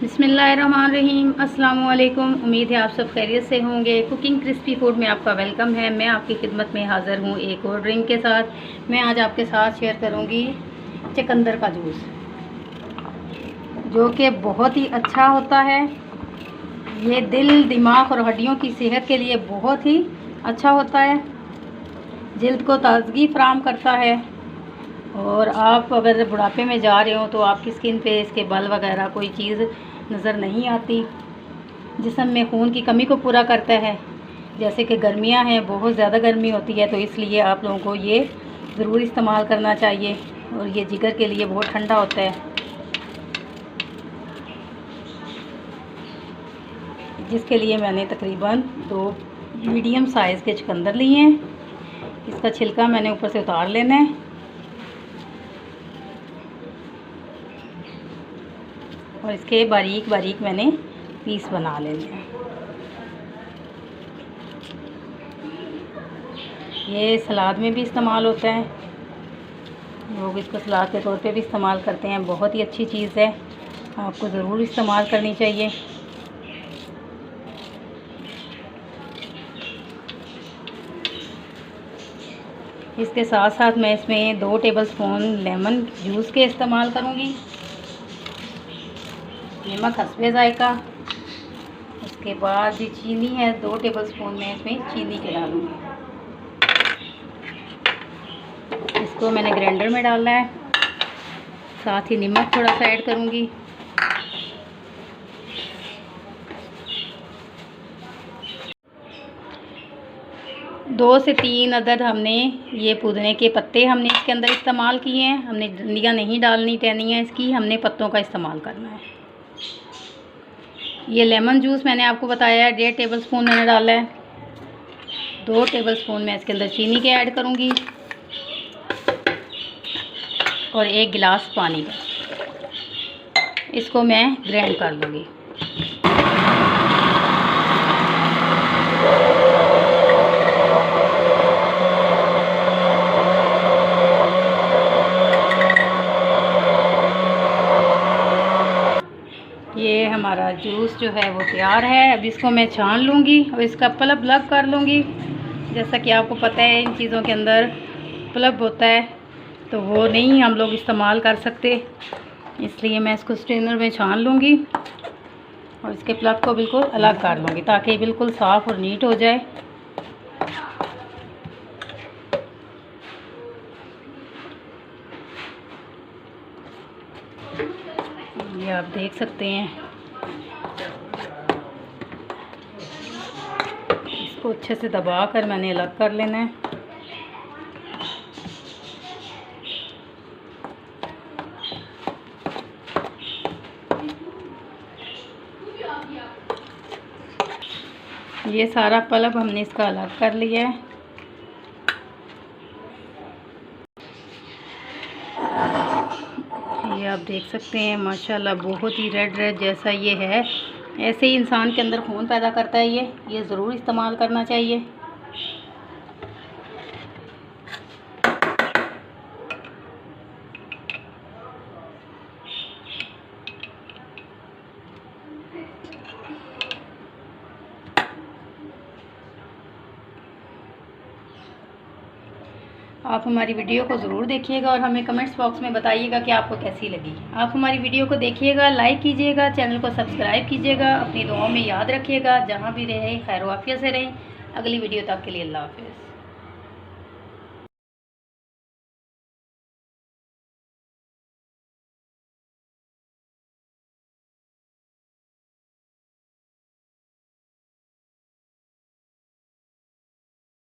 बिस्मिल्लाहिर्रहमानिर्रहीम। अस्सलाम वालेकुम। उम्मीद है आप सब खैरियत से होंगे। कुकिंग क्रिस्पी फूड में आपका वेलकम है। मैं आपकी खिदमत में हाज़िर हूँ एक और ड्रिंक के साथ। मैं आज आपके साथ शेयर करूँगी चुकंदर का जूस, जो कि बहुत ही अच्छा होता है। ये दिल, दिमाग और हड्डियों की सेहत के लिए बहुत ही अच्छा होता है। जल्द को ताज़गी फराहम करता है। और आप अगर बुढ़ापे में जा रहे हो तो आपकी स्किन पे इसके बाल वगैरह कोई चीज़ नज़र नहीं आती। जिस्म में खून की कमी को पूरा करता है। जैसे कि गर्मियां हैं, बहुत ज़्यादा गर्मी होती है, तो इसलिए आप लोगों को ये ज़रूर इस्तेमाल करना चाहिए। और ये जिगर के लिए बहुत ठंडा होता है। जिसके लिए मैंने तकरीबन 2 मीडियम साइज़ के चुकंदर लिए हैं। इसका छिलका मैंने ऊपर से उतार लेना है और इसके बारीक बारीक मैंने पीस बना लेने हैं। ये सलाद में भी इस्तेमाल होता है, लोग इसको सलाद के तौर पे भी इस्तेमाल करते हैं। बहुत ही अच्छी चीज़ है, आपको ज़रूर इस्तेमाल करनी चाहिए। इसके साथ साथ मैं इसमें 2 टेबलस्पून लेमन जूस के इस्तेमाल करूँगी। नमक हस्बे ज़ायका। उसके बाद जो चीनी है, 2 टेबलस्पून मैं इसमें चीनी के डालूँगी। इसको मैंने ग्राइंडर में डालना है। साथ ही नमक थोड़ा सा ऐड करूँगी। दो से 3 अदद हमने ये पुदीने के पत्ते हमने इसके अंदर इस्तेमाल किए हैं। हमने डंडियाँ नहीं डालनी टहनी है इसकी, हमने पत्तों का इस्तेमाल करना है। ये लेमन जूस मैंने आपको बताया है, 1.5 टेबलस्पून मैंने डाला है। 2 टेबलस्पून मैं इसके अंदर चीनी के ऐड करूँगी और 1 गिलास पानी का। इसको मैं ग्राइंड कर लूँगी। ये हमारा जूस जो है वो तैयार है। अब इसको मैं छान लूँगी और इसका पल्प अलग कर लूँगी। जैसा कि आपको पता है इन चीज़ों के अंदर पल्प होता है, तो वो नहीं हम लोग इस्तेमाल कर सकते, इसलिए मैं इसको स्ट्रेनर में छान लूँगी और इसके पल्प को बिल्कुल अलग कर लूँगी ताकि बिल्कुल साफ़ और नीट हो जाए। ये आप देख सकते हैं। इसको अच्छे से दबा कर मैंने अलग कर लेना है। ये सारा पल्प हमने इसका अलग कर लिया है। ये आप देख सकते हैं, माशाल्लाह बहुत ही रेड रेड जैसा ये है। ऐसे ही इंसान के अंदर खून पैदा करता है ये ज़रूर इस्तेमाल करना चाहिए। आप हमारी वीडियो को ज़रूर देखिएगा और हमें कमेंट्स बॉक्स में बताइएगा कि आपको कैसी लगी। आप हमारी वीडियो को देखिएगा, लाइक कीजिएगा, चैनल को सब्सक्राइब कीजिएगा। अपनी दुआओं में याद रखिएगा। जहाँ भी रहे खैर आफियत से रहें। अगली वीडियो तक के लिए अल्लाह हाफ़िज़।